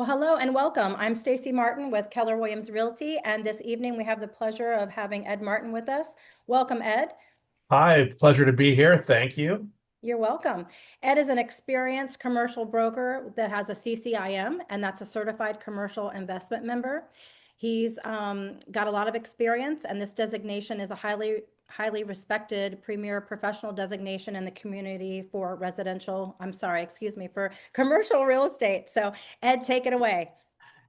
Well, hello and welcome. I'm Stacy Martin with Keller Williams Realty, and this evening we have the pleasure of having Ed Martin with us. Welcome, Ed. Hi, pleasure to be here. Thank you. You're welcome. Ed is an experienced commercial broker that has a CCIM, and that's a certified commercial investment member. He's got a lot of experience, and this designation is a highly respected premier professional designation in the community for for commercial real estate. So, Ed, take it away.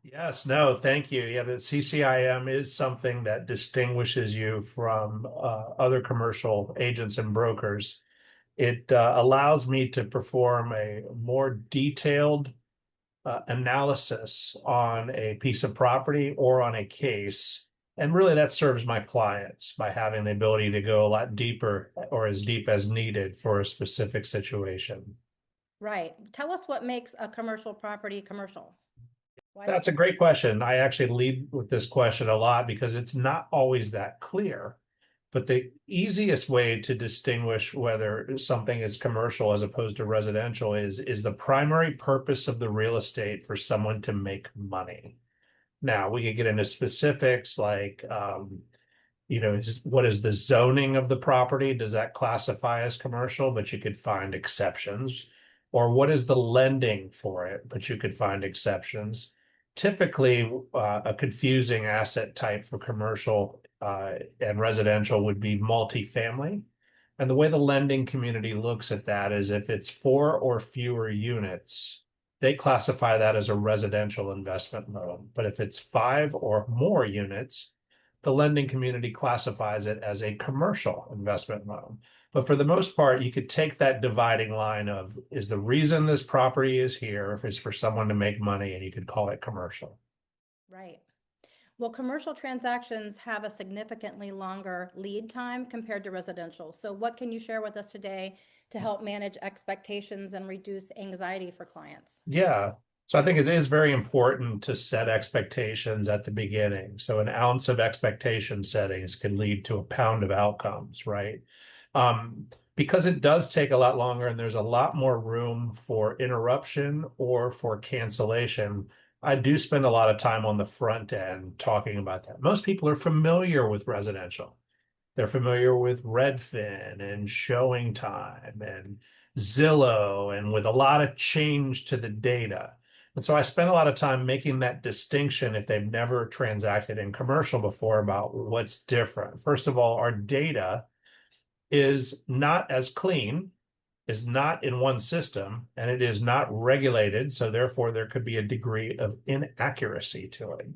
Yes, no, thank you. Yeah, the CCIM is something that distinguishes you from other commercial agents and brokers. It allows me to perform a more detailed analysis on a piece of property or on a case. And really, that serves my clients by having the ability to go a lot deeper or as deep as needed for a specific situation. Right. Tell us what makes a commercial property commercial. Why That's a great question. I actually lead with this question a lot because it's not always that clear. But the easiest way to distinguish whether something is commercial as opposed to residential is the primary purpose of the real estate for someone to make money. Now, we could get into specifics like, what is the zoning of the property? Does that classify as commercial? But you could find exceptions. Or what is the lending for it? But you could find exceptions. Typically, a confusing asset type for commercial and residential would be multifamily. And the way the lending community looks at that is if it's four or fewer units, they classify that as a residential investment loan. But if it's five or more units, the lending community classifies it as a commercial investment loan. But for the most part, you could take that dividing line of is the reason this property is here, if it's for someone to make money, and you could call it commercial. Right. Well, commercial transactions have a significantly longer lead time compared to residential. So what can you share with us today to help manage expectations and reduce anxiety for clients? Yeah. So I think it is very important to set expectations at the beginning. So an ounce of expectation settings can lead to a pound of outcomes, right? Because it does take a lot longer and there's a lot more room for interruption or for cancellation. I do spend a lot of time on the front end talking about that. Most people are familiar with residential. They're familiar with Redfin and Showing Time and Zillow and with a lot of change to the data. And so I spend a lot of time making that distinction if they've never transacted in commercial before about what's different. First of all, our data is not as clean, is not in one system, and it is not regulated. So therefore, there could be a degree of inaccuracy to it.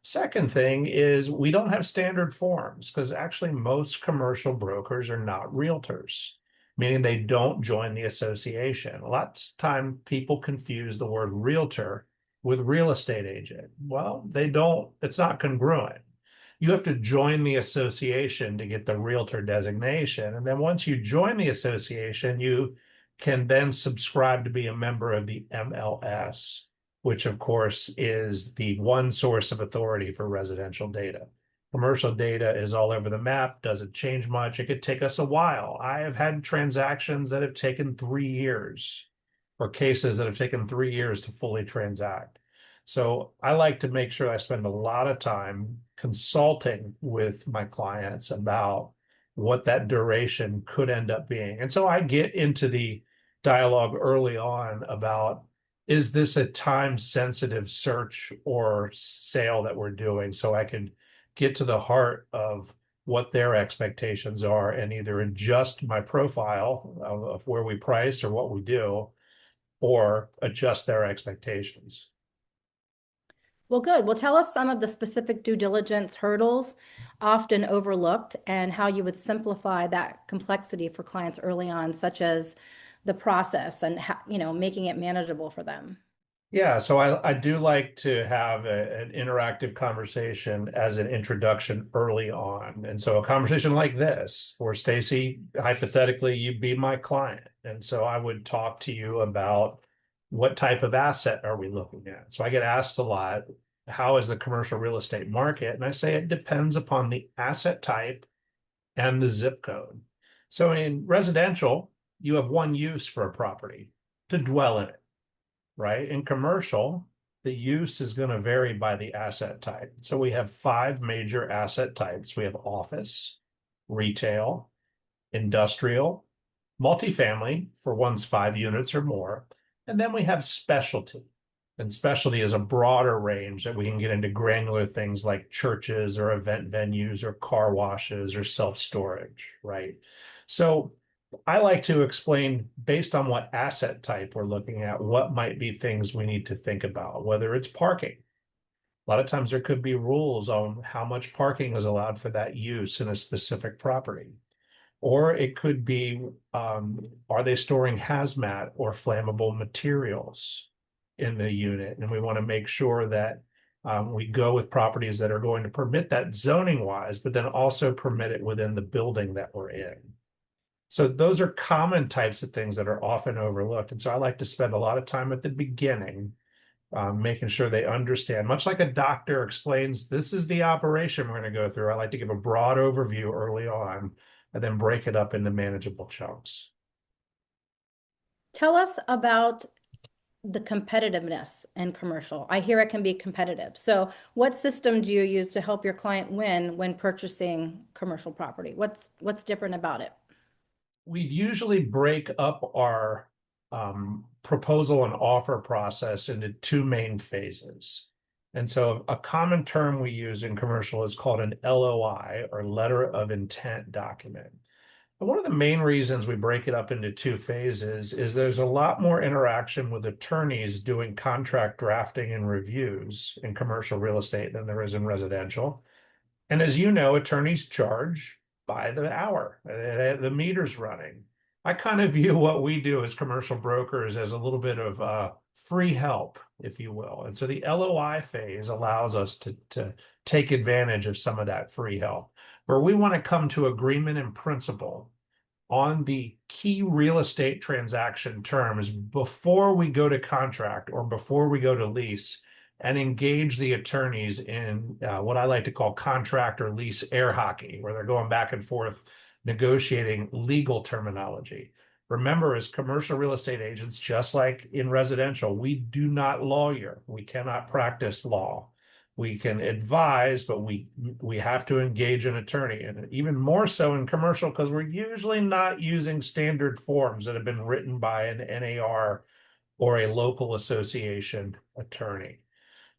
Second thing is we don't have standard forms because actually most commercial brokers are not realtors, meaning they don't join the association. Lots of time people confuse the word realtor with real estate agent. Well, they don't, it's not congruent. You have to join the association to get the realtor designation. And then once you join the association, you can then subscribe to be a member of the MLS, which of course is the one source of authority for residential data. Commercial data is all over the map, doesn't change much. It could take us a while. I have had transactions that have taken 3 years or cases that have taken 3 years to fully transact. So I like to make sure I spend a lot of time consulting with my clients about what that duration could end up being. And so I get into the dialogue early on about is this a time sensitive search or sale that we're doing so I can get to the heart of what their expectations are and either adjust my profile of where we price or what we do or adjust their expectations. Well, good. Well, tell us some of the specific due diligence hurdles often overlooked and how you would simplify that complexity for clients early on, such as the process and making it manageable for them. Yeah, so I do like to have an interactive conversation as an introduction early on. And so a conversation like this, where Stacy, hypothetically, you'd be my client. And so I would talk to you about what type of asset are we looking at? So I get asked a lot, how is the commercial real estate market? And I say it depends upon the asset type and the zip code. So in residential, you have one use for a property to dwell in it, right? In commercial, the use is going to vary by the asset type. So we have five major asset types. We have office, retail, industrial, multifamily for one's 5 units or more, and then we have specialty. And specialty is a broader range that we can get into granular things like churches or event venues or car washes or self-storage, right? So I like to explain based on what asset type we're looking at, what might be things we need to think about, whether it's parking. A lot of times there could be rules on how much parking is allowed for that use in a specific property. Or it could be, are they storing hazmat or flammable materials in the unit? And we want to make sure that we go with properties that are going to permit that zoning wise, but then also permit it within the building that we're in. So those are common types of things that are often overlooked. And so I like to spend a lot of time at the beginning, making sure they understand, much like a doctor explains, this is the operation we're going to go through. I like to give a broad overview early on and then break it up into manageable chunks. Tell us about the competitiveness in commercial. I hear it can be competitive. So what system do you use to help your client win when purchasing commercial property? What's different about it? We usually break up our proposal and offer process into two main phases. And so a common term we use in commercial is called an LOI, or letter of intent document. And one of the main reasons we break it up into two phases is there's a lot more interaction with attorneys doing contract drafting and reviews in commercial real estate than there is in residential. And as you know, attorneys charge by the hour. The meter's running. I kind of view what we do as commercial brokers as a little bit of free help, if you will. And so the LOI phase allows us to take advantage of some of that free help, where we want to come to agreement in principle on the key real estate transaction terms before we go to contract or before we go to lease, and engage the attorneys in what I like to call contract or lease air hockey, where they're going back and forth negotiating legal terminology. Remember, as commercial real estate agents, just like in residential, we do not lawyer. We cannot practice law. We can advise, but we have to engage an attorney, and even more so in commercial because we're usually not using standard forms that have been written by an NAR or a local association attorney.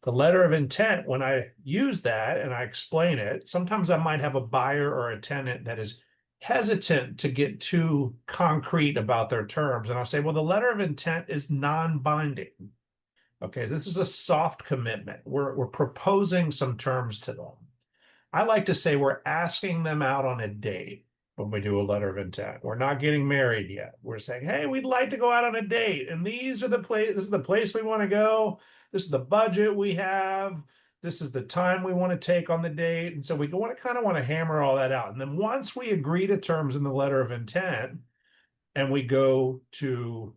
The letter of intent, when I use that and I explain it, sometimes I might have a buyer or a tenant that is hesitant to get too concrete about their terms. And I'll say, well, the letter of intent is non-binding. Okay, so this is a soft commitment. We're proposing some terms to them. I like to say we're asking them out on a date when we do a letter of intent. We're not getting married yet. We're saying, hey, we'd like to go out on a date, and these are the place. This is the place we want to go. This is the budget we have. This is the time we want to take on the date. And so we want to hammer all that out. And then once we agree to terms in the letter of intent and we go to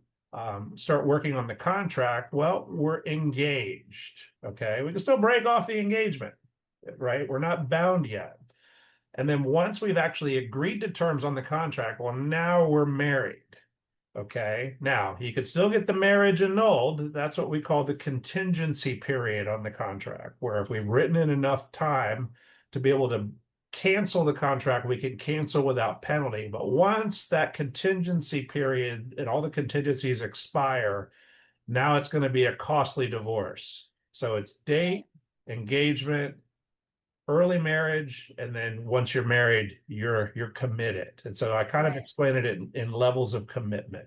start working on the contract, well, we're engaged. Okay. We can still break off the engagement, right? We're not bound yet. And then once we've actually agreed to terms on the contract, well, now we're married. Okay. Now you could still get the marriage annulled. That's what we call the contingency period on the contract, where if we've written in enough time to be able to cancel the contract, we can cancel without penalty. But once that contingency period and all the contingencies expire, now it's going to be a costly divorce. So it's date, engagement, early marriage, and then once you're married, you're committed. And so I kind of explain it in levels of commitment.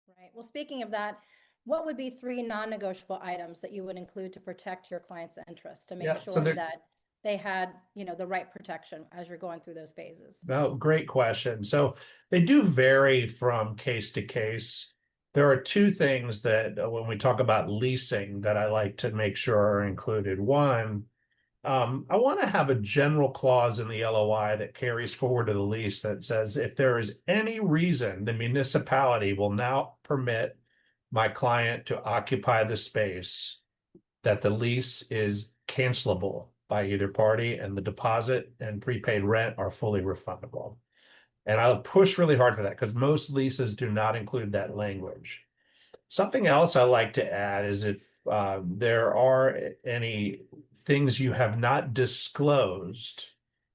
Right. Well, speaking of that, what would be 3 non-negotiable items that you would include to protect your client's interests to make sure that they had, the right protection as you're going through those phases? No, great question. So they do vary from case to case. There are two things that when we talk about leasing that I like to make sure are included. One, I want to have a general clause in the LOI that carries forward to the lease that says if there is any reason the municipality will now permit my client to occupy the space, that the lease is cancelable by either party and the deposit and prepaid rent are fully refundable. And I'll push really hard for that because most leases do not include that language. Something else I like to add is there are any things you have not disclosed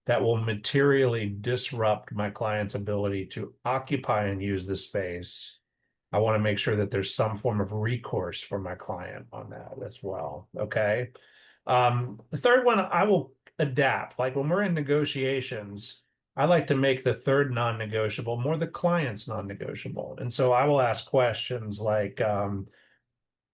that will materially disrupt my client's ability to occupy and use the space, I want to make sure that there's some form of recourse for my client on that as well. Okay. The third one, I will adapt. Like when we're in negotiations, I like to make the third non-negotiable more the client's non-negotiable. And so I will ask questions like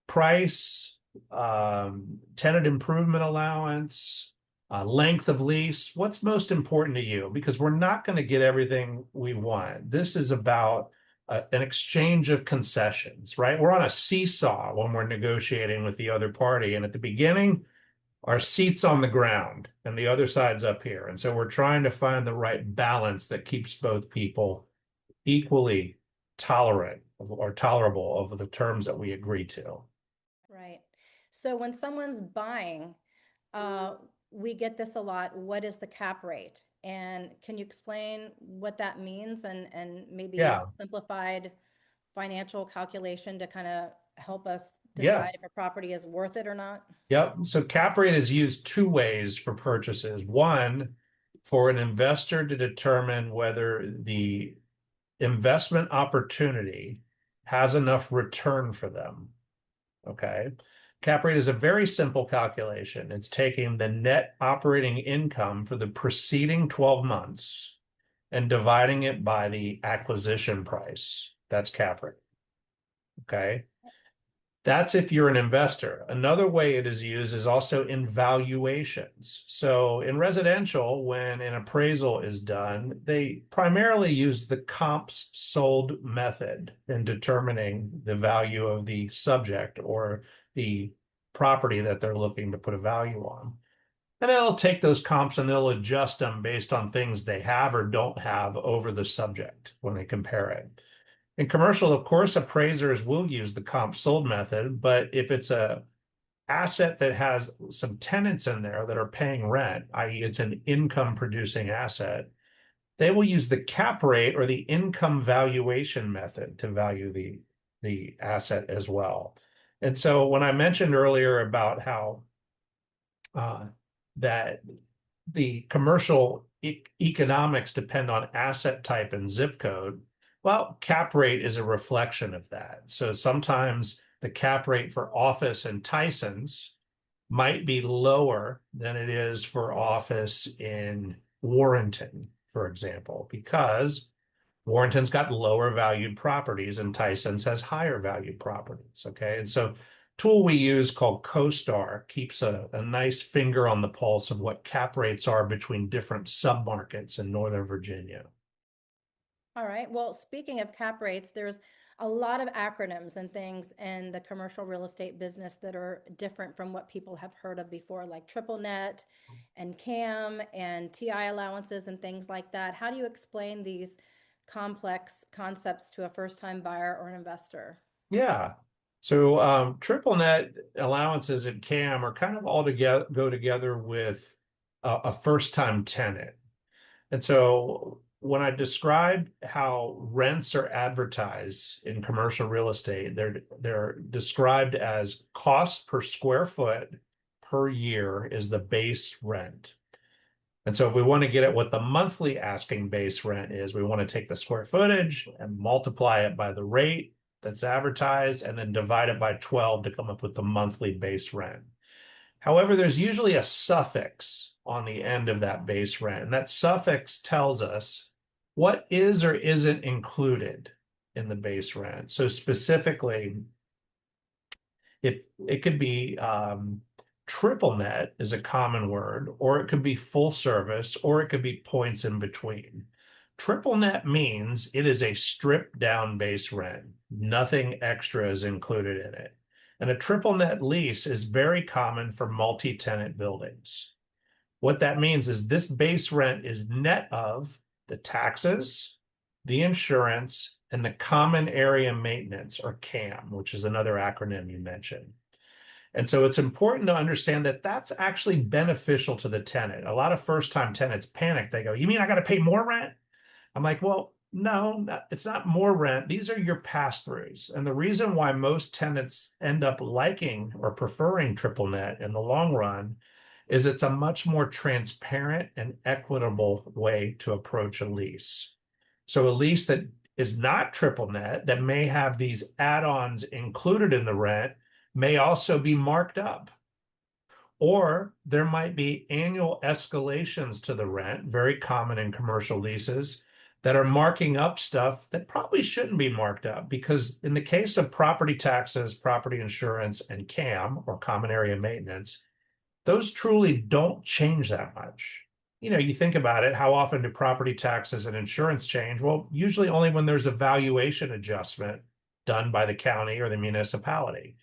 price, tenant improvement allowance, length of lease. What's most important to you? Because we're not going to get everything we want. This is about an exchange of concessions, right? We're on a seesaw when we're negotiating with the other party. And at the beginning, our seat's on the ground and the other side's up here. And so we're trying to find the right balance that keeps both people equally tolerant or tolerable of the terms that we agree to. Right. So when someone's buying, uh, we get this a lot. What is the cap rate? And can you explain what that means and maybe Yeah, a simplified financial calculation to kind of help us yeah, decide if a property is worth it or not? yep. So cap rate is used two ways for purchases. One, for an investor to determine whether the investment opportunity has enough return for them. Okay. Cap rate is a very simple calculation. It's taking the net operating income for the preceding 12 months and dividing it by the acquisition price. That's cap rate. Okay. That's if you're an investor. Another way it is used is also in valuations. So in residential, when an appraisal is done, they primarily use the comps sold method in determining the value of the subject or the property that they're looking to put a value on. And they'll take those comps and they'll adjust them based on things they have or don't have over the subject when they compare it. In commercial, of course, appraisers will use the comp sold method, but if it's a asset that has some tenants in there that are paying rent, i.e., it's an income producing asset, they will use the cap rate or the income valuation method to value the asset as well. And so when I mentioned earlier about how uh, that the commercial economics depend on asset type and zip code. Well, cap rate is a reflection of that. So sometimes the cap rate for office in Tyson's might be lower than it is for office in Warrenton, for example, because Warrenton's got lower valued properties and Tyson's has higher valued properties. Okay. And so tool we use called CoStar keeps a nice finger on the pulse of what cap rates are between different submarkets in Northern Virginia. All right. Well, speaking of cap rates, there's a lot of acronyms and things in the commercial real estate business that are different from what people have heard of before, like triple net and CAM and TI allowances and things like that. How do you explain these complex concepts to a first-time buyer or an investor? Yeah. So triple net allowances and CAM are kind of all together go together with a first-time tenant. And so when I describe how rents are advertised in commercial real estate, they're described as cost per square foot per year is the base rent. And so if we want to get at what the monthly asking base rent is, we want to take the square footage and multiply it by the rate that's advertised and then divide it by 12 to come up with the monthly base rent. However, there's usually a suffix on the end of that base rent, and that suffix tells us what is or isn't included in the base rent. So specifically, if it could be triple net is a common word, or it could be full service, or it could be points in between. Triple net means it is a stripped down base rent. Nothing extra is included in it. And a triple net lease is very common for multi-tenant buildings. What that means is this base rent is net of the taxes, the insurance, and the common area maintenance, or CAM, which is another acronym you mentioned. And so it's important to understand that that's actually beneficial to the tenant. A lot of first-time tenants panic. They go, "You mean I got to pay more rent?" I'm like, well, No, it's not more rent. These are your pass-throughs. And the reason why most tenants end up liking or preferring triple net in the long run is it's a much more transparent and equitable way to approach a lease. So a lease that is not triple net, that may have these add-ons included in the rent, may also be marked up. Or there might be annual escalations to the rent, very common in commercial leases, that are marking up stuff that probably shouldn't be marked up. Because in the case of property taxes, property insurance, and CAM, or common area maintenance, those truly don't change that much. You think about it, how often do property taxes and insurance change? Well, usually only when there's a valuation adjustment done by the county or the municipality.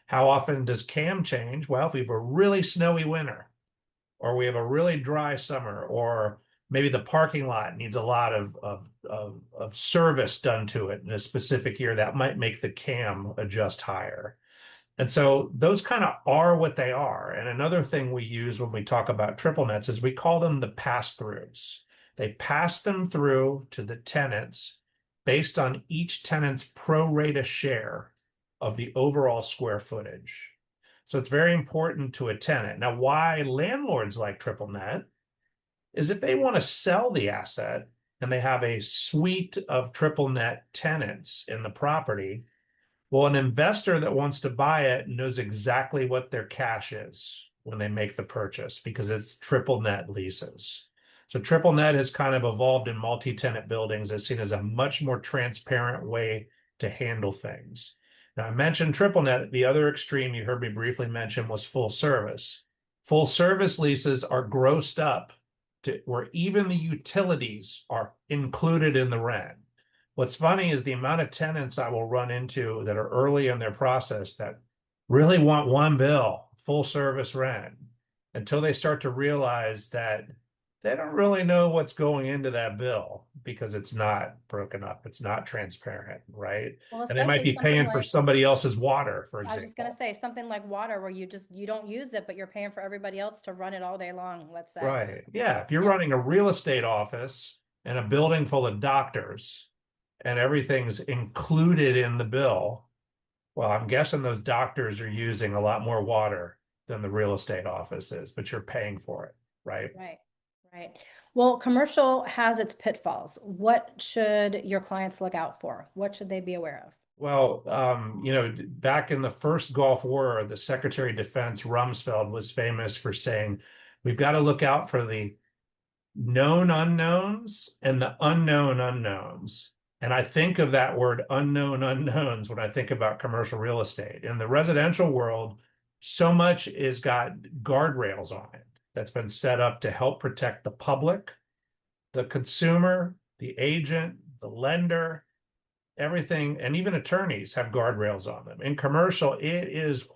How often does CAM change? Well, if we have a really snowy winter, or we have a really dry summer, or maybe the parking lot needs a lot of service done to it in a specific year, that might make the CAM adjust higher. And so those kind of are what they are. And another thing we use when we talk about triple nets is we call them the pass-throughs. They pass them through to the tenants based on each tenant's pro rata share of the overall square footage. So it's very important to a tenant. Now, why landlords like triple net is if they want to sell the asset and they have a suite of triple net tenants in the property, well, an investor that wants to buy it knows exactly what their cash is when they make the purchase because it's triple net leases. So triple net has kind of evolved in multi-tenant buildings as seen as a much more transparent way to handle things. Now, I mentioned triple net. The other extreme you heard me briefly mention was full service. Full service leases are grossed up to where even the utilities are included in the rent. What's funny is the amount of tenants I will run into that are early in their process that really want one bill, full service rent, until they start to realize that they don't really know what's going into that bill because it's not broken up. It's not transparent, right? Well, And they might especially be something paying for like, somebody else's water, for I was just gonna example. say, something like water where you don't use it, but you're paying for everybody else to run it all day long, let's say. So, Right. Yeah. If you're yeah, running a real estate office and a building full of doctors and everything's included in the bill, well, I'm guessing those doctors are using a lot more water than the real estate office is, but you're paying for it, right? right, right. Well, commercial has its pitfalls. What should your clients look out for? What should they be aware of? Well, back in the first Gulf War, the Secretary of Defense Rumsfeld was famous for saying, we've got to look out for the known unknowns and the unknown unknowns. And I think of that word unknown unknowns when I think about commercial real estate. In the residential world, so much is got guardrails on it that's been set up to help protect the public, the consumer, the agent, the lender, everything, and even attorneys have guardrails on them. In commercial, it is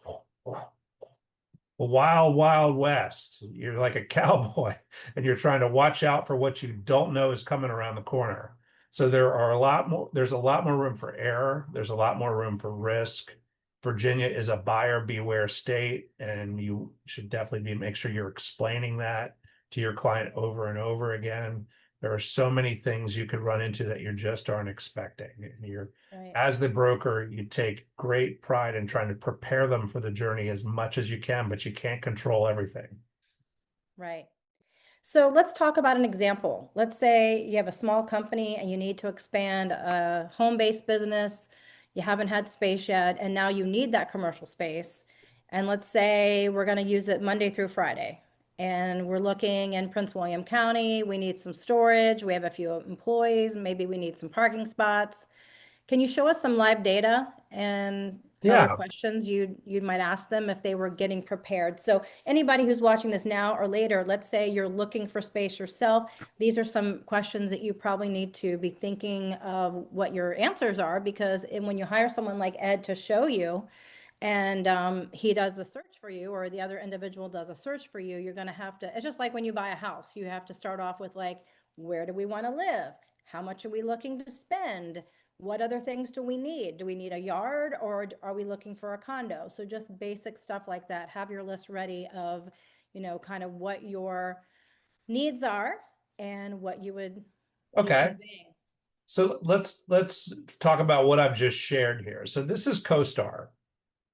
wild, wild west. You're like a cowboy and you're trying to watch out for what you don't know is coming around the corner. So there's a lot more room for error. There's a lot more room for risk. Virginia is a buyer beware state, and you should definitely make sure you're explaining that to your client over and over again. There are so many things you could run into that you just aren't expecting. You're Right, as the broker, you take great pride in trying to prepare them for the journey as much as you can, but you can't control everything. right. So let's talk about an example. Let's say you have a small company and you need to expand a home-based business. You haven't had space yet, and now you need that commercial space. And let's say we're going to use it Monday through Friday. And we're looking in Prince William County. We need some storage. We have a few employees. Maybe we need some parking spots. Can you show us some live data and other Yeah. questions you might ask them if they were getting prepared? So anybody who's watching this now or later, let's say you're looking for space yourself, these are some questions that you probably need to be thinking of what your answers are, because when you hire someone like Ed to show you, and he does the search for you, or the other individual does a search for you, you're going to have to, it's just like when you buy a house, you have to start off with like, where do we want to live? How much are we looking to spend? What other things do we need? Do we need a yard, or are we looking for a condo? So just basic stuff like that. Have your list ready of, kind of what your needs are and what you would be Okay. conveying. So let's talk about what I've just shared here. So this is CoStar.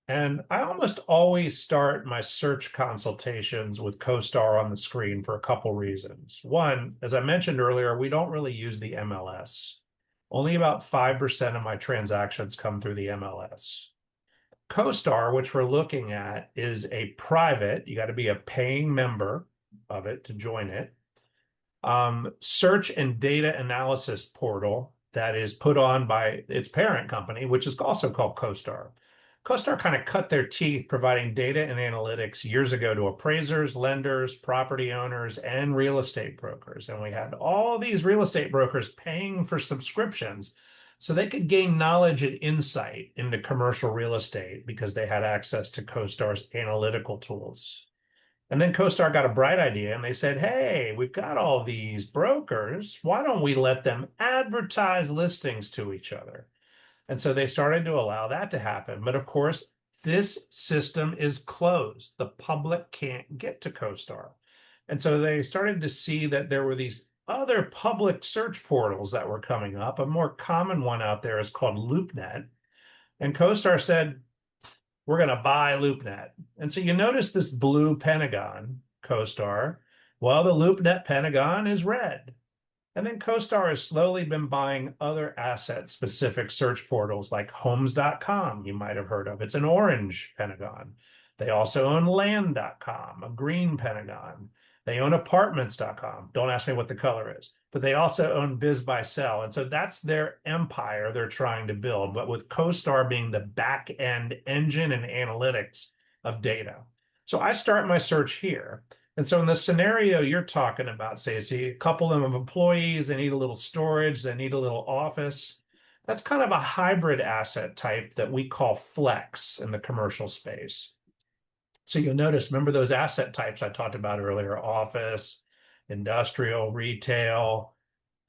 And I almost always start my search consultations with CoStar on the screen for a couple reasons. One, as I mentioned earlier, we don't really use the MLS. Only about 5% of my transactions come through the MLS. CoStar, which we're looking at, is a private, you got to be a paying member of it to join it, search and data analysis portal that is put on by its parent company, which is also called CoStar. CoStar kind of cut their teeth providing data and analytics years ago to appraisers, lenders, property owners, and real estate brokers. And we had all these real estate brokers paying for subscriptions so they could gain knowledge and insight into commercial real estate because they had access to CoStar's analytical tools. And then CoStar got a bright idea and they said, hey, we've got all these brokers. Why don't we let them advertise listings to each other? And so they started to allow that to happen. But of course, this system is closed. The public can't get to CoStar. And so they started to see that there were these other public search portals that were coming up. A more common one out there is called LoopNet. And CoStar said, we're going to buy LoopNet. And so you notice this blue pentagon, CoStar. Well, the LoopNet pentagon is red. And then CoStar has slowly been buying other asset-specific search portals like homes.com, you might have heard of. It's an orange pentagon. They also own land.com, a green pentagon. They own apartments.com. Don't ask me what the color is. But they also own BizBuySell. And so that's their empire they're trying to build, but with CoStar being the back-end engine and analytics of data. So I start my search here. And so in the scenario you're talking about, Stacey, a couple of employees, they need a little storage, they need a little office. That's kind of a hybrid asset type that we call flex in the commercial space. So you'll notice, remember those asset types I talked about earlier, office, industrial, retail.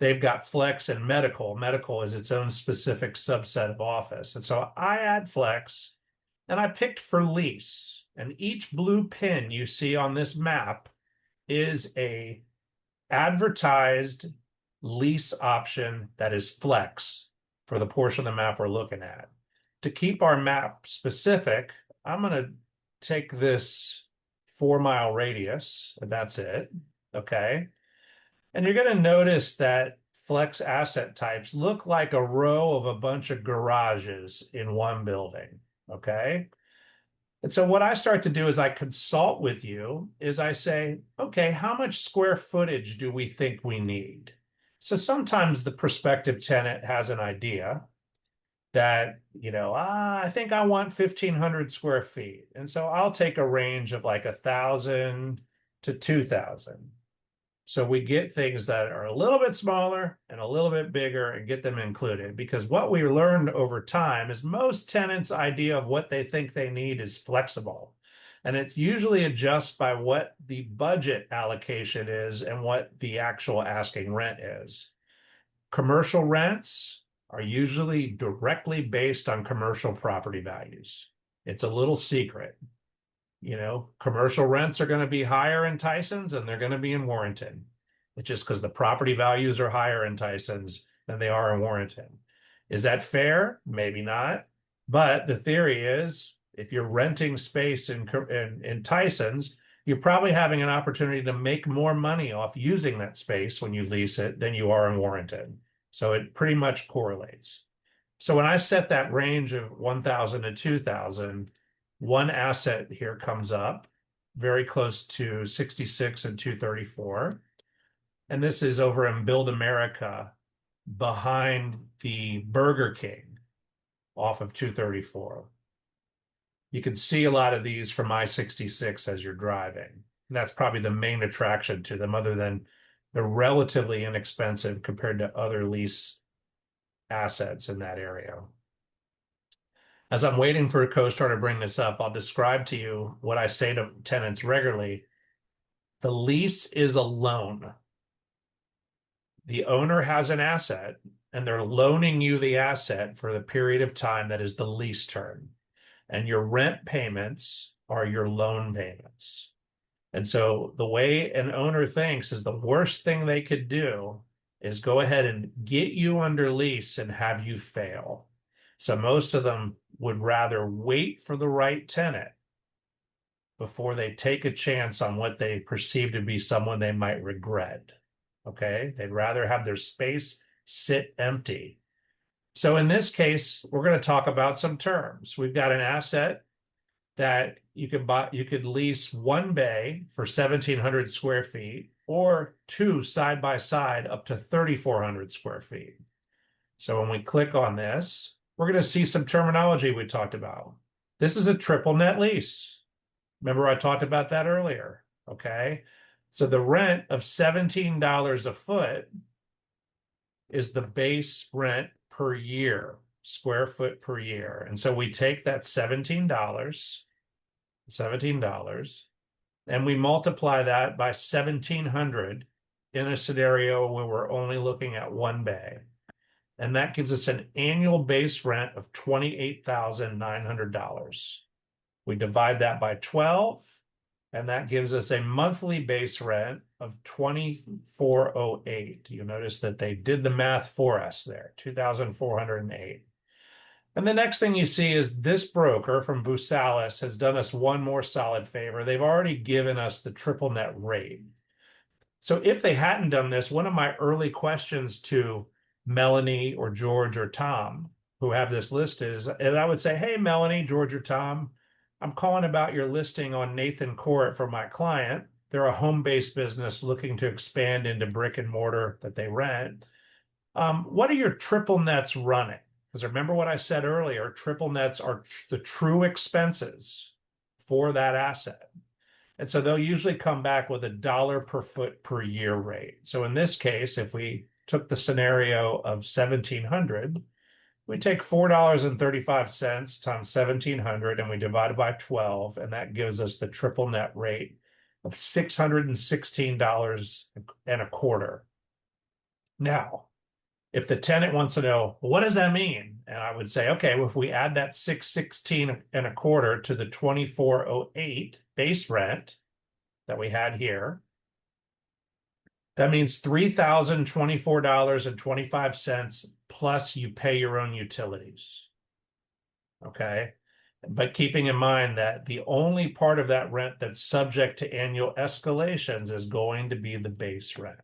They've got flex and medical. Medical is its own specific subset of office. And so I add flex and I picked for lease. And each blue pin you see on this map is a advertised lease option that is flex for the portion of the map we're looking at. To keep our map specific, I'm going to take this 4-mile radius, and that's it. Okay. And you're going to notice that flex asset types look like a row of a bunch of garages in one building. Okay. And so what I start to do is I consult with you is I say, okay, how much square footage do we think we need? So sometimes the prospective tenant has an idea that, I think I want 1,500 square feet. And so I'll take a range of like 1,000 to 2,000. So we get things that are a little bit smaller and a little bit bigger and get them included. Because what we learned over time is most tenants' idea of what they think they need is flexible. And it's usually adjusted by what the budget allocation is and what the actual asking rent is. Commercial rents are usually directly based on commercial property values. It's a little secret. Commercial rents are going to be higher in Tysons than they're going to be in Warrenton. It's just because the property values are higher in Tysons than they are in Warrenton. Is that fair? Maybe not. But the theory is if you're renting space in Tysons, you're probably having an opportunity to make more money off using that space when you lease it than you are in Warrenton. So it pretty much correlates. So when I set that range of 1,000 to 2,000, one asset here comes up very close to 66 and 234. And this is over in Build America behind the Burger King off of 234. You can see a lot of these from I-66 as you're driving. And that's probably the main attraction to them, other than they're relatively inexpensive compared to other lease assets in that area. As I'm waiting for CoStar to bring this up, I'll describe to you what I say to tenants regularly. The lease is a loan. The owner has an asset, and they're loaning you the asset for the period of time that is the lease term. And your rent payments are your loan payments. And so the way an owner thinks is the worst thing they could do is go ahead and get you under lease and have you fail. So most of them would rather wait for the right tenant before they take a chance on what they perceive to be someone they might regret. Okay. They'd rather have their space sit empty. So in this case, we're going to talk about some terms. We've got an asset that you could buy, you could lease one bay for 1,700 square feet or two side by side up to 3,400 square feet. So when we click on this, we're going to see some terminology we talked about. This is a triple net lease. Remember, I talked about that earlier. Okay. So the rent of $17 a foot is the base rent per year, square foot per year. And so we take that $17, and we multiply that by 1,700 in a scenario where we're only looking at one bay. And that gives us an annual base rent of $28,900. We divide that by 12, and that gives us a monthly base rent of $2,408. You notice that they did the math for us there, $2,408. And the next thing you see is this broker from Busalis has done us one more solid favor. They've already given us the triple net rate. So if they hadn't done this, one of my early questions to Melanie or George or Tom, who have this list, is, and I would say, hey, Melanie, George, or Tom, I'm calling about your listing on Nathan Court for my client. They're a home-based business looking to expand into brick and mortar that they rent. What are your triple nets running? Because remember what I said earlier, triple nets are the true expenses for that asset. And so they'll usually come back with $1 per foot per year rate. So in this case, if we took the scenario of 1,700, we take $4.35 times 1,700 and we divide it by 12, and that gives us the triple net rate of $616 and a quarter. Now, if the tenant wants to know, well, what does that mean? And I would say, okay, well, if we add that 616 and a quarter to the 2,408 base rent that we had here, that means $3,024.25 plus you pay your own utilities. Okay. But keeping in mind that the only part of that rent that's subject to annual escalations is going to be the base rent.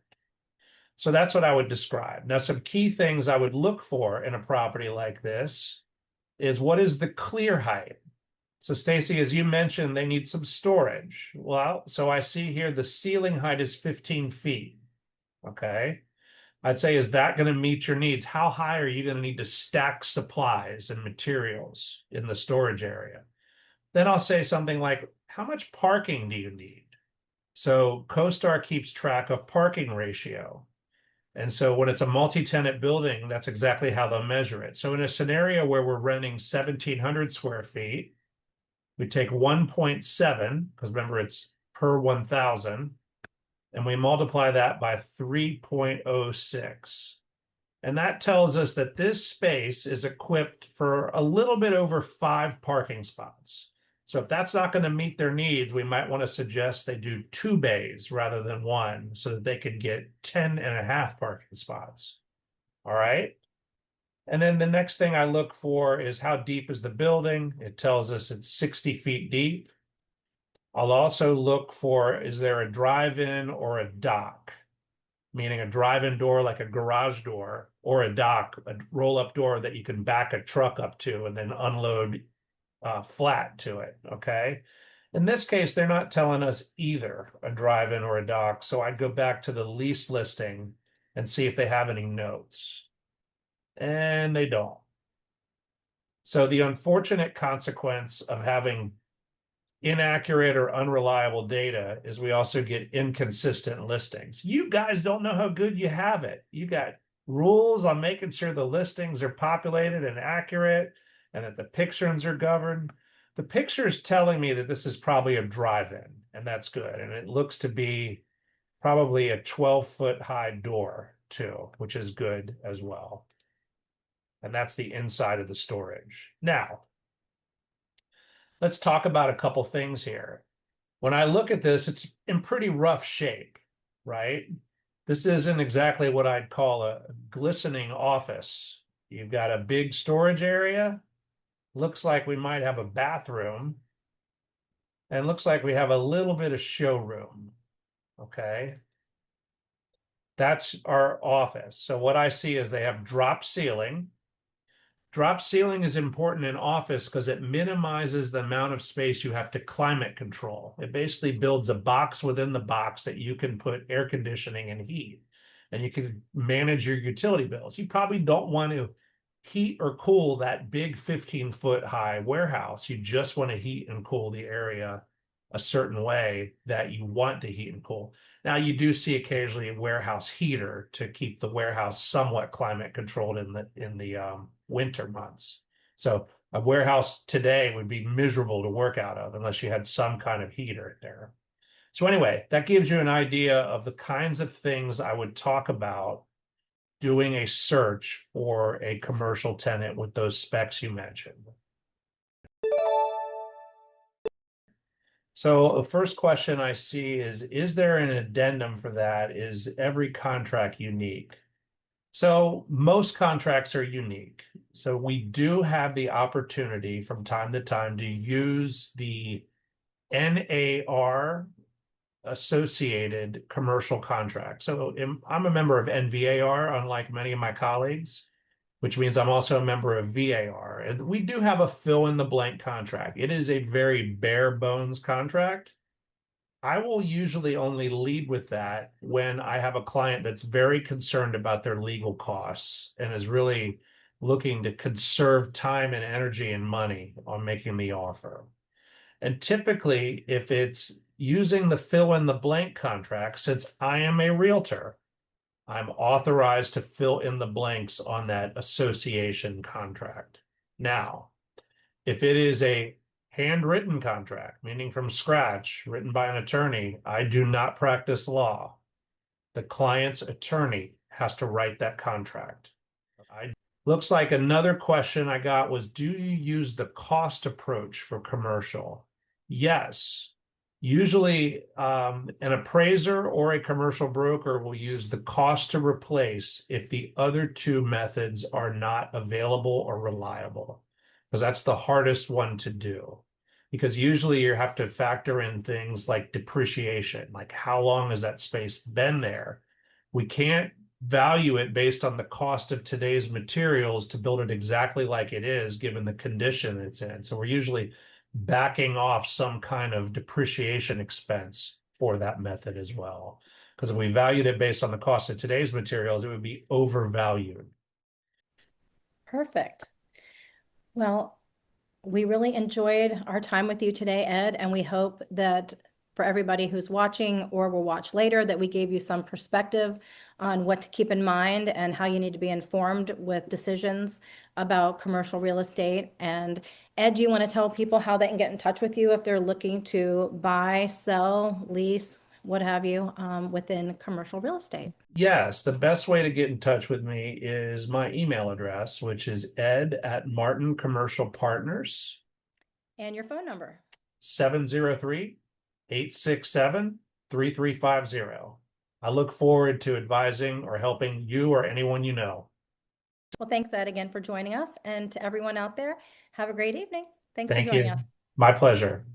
So that's what I would describe. Now, some key things I would look for in a property like this is, what is the clear height? So Stacy, as you mentioned, they need some storage. Well, so I see here the ceiling height is 15 feet. Okay. I'd say, is that going to meet your needs? How high are you going to need to stack supplies and materials in the storage area? Then I'll say something like, how much parking do you need? So CoStar keeps track of parking ratio. And so when it's a multi-tenant building, that's exactly how they'll measure it. So in a scenario where we're renting 1,700 square feet, we take 1.7, because remember it's per 1,000, and we multiply that by 3.06. And that tells us that this space is equipped for a little bit over 5 parking spots. So if that's not going to meet their needs, we might want to suggest they do 2 bays rather than 1 so that they could get 10.5 parking spots. All right. And then the next thing I look for is, how deep is the building? It tells us it's 60 feet deep. I'll also look for, is there a drive-in or a dock? Meaning a drive-in door like a garage door, or a dock, a roll-up door that you can back a truck up to and then unload flat to it, okay? In this case, they're not telling us either a drive-in or a dock, so I'd go back to the lease listing and see if they have any notes. And they don't. So the unfortunate consequence of having inaccurate or unreliable data is we also get inconsistent listings. You guys don't know how good you have it. You got rules on making sure the listings are populated and accurate and that the pictures are governed. The picture is telling me that this is probably a drive-in, and that's good. And it looks to be probably a 12-foot high door too, which is good as well. And that's the inside of the storage. Now, let's talk about a couple things here. When I look at this, it's in pretty rough shape, right? This isn't exactly what I'd call a glistening office. You've got a big storage area. Looks like we might have a bathroom. And looks like we have a little bit of showroom. Okay. That's our office. So what I see is they have drop ceiling. Drop ceiling is important in office because it minimizes the amount of space you have to climate control. It basically builds a box within the box that you can put air conditioning and heat, and you can manage your utility bills. You probably don't want to heat or cool that big 15-foot high warehouse. You just want to heat and cool the area a certain way that you want to heat and cool. Now, you do see occasionally a warehouse heater to keep the warehouse somewhat climate controlled in the winter months. So a warehouse today would be miserable to work out of unless you had some kind of heater in there. So anyway, that gives you an idea of the kinds of things I would talk about doing a search for a commercial tenant with those specs you mentioned. So the first question I see is there an addendum for that? Is every contract unique? So most contracts are unique. So we do have the opportunity from time to time to use the NAR associated commercial contract. So I'm a member of NVAR, unlike many of my colleagues, which means I'm also a member of VAR. And we do have a fill in the blank contract. It is a very bare bones contract. I will usually only lead with that when I have a client that's very concerned about their legal costs and is really looking to conserve time and energy and money on making the offer. And typically, if it's using the fill in the blank contract, since I am a realtor, I'm authorized to fill in the blanks on that association contract. Now, if it is a handwritten contract, meaning from scratch, written by an attorney, I do not practice law. The client's attorney has to write that contract. Looks like another question I got was, do you use the cost approach for commercial? Yes. Usually, an appraiser or a commercial broker will use the cost to replace if the other two methods are not available or reliable, because that's the hardest one to do. Because usually you have to factor in things like depreciation, like how long has that space been there? We can't value it based on the cost of today's materials to build it exactly like it is, given the condition it's in. So we're usually backing off some kind of depreciation expense for that method as well. Because if we valued it based on the cost of today's materials, it would be overvalued. Perfect. Well, we really enjoyed our time with you today, Ed, and we hope that for everybody who's watching or will watch later, that we gave you some perspective on what to keep in mind and how you need to be informed with decisions about commercial real estate. And Ed, do you want to tell people how they can get in touch with you if they're looking to buy, sell, lease, what have you, within commercial real estate? Yes, the best way to get in touch with me is my email address, which is ed@Martin Commercial Partners, And your phone number. 703-867-3350. I look forward to advising or helping you or anyone you know. Well, thanks, Ed, again for joining us. And to everyone out there, have a great evening. Thanks for Thank joining you. us. My pleasure.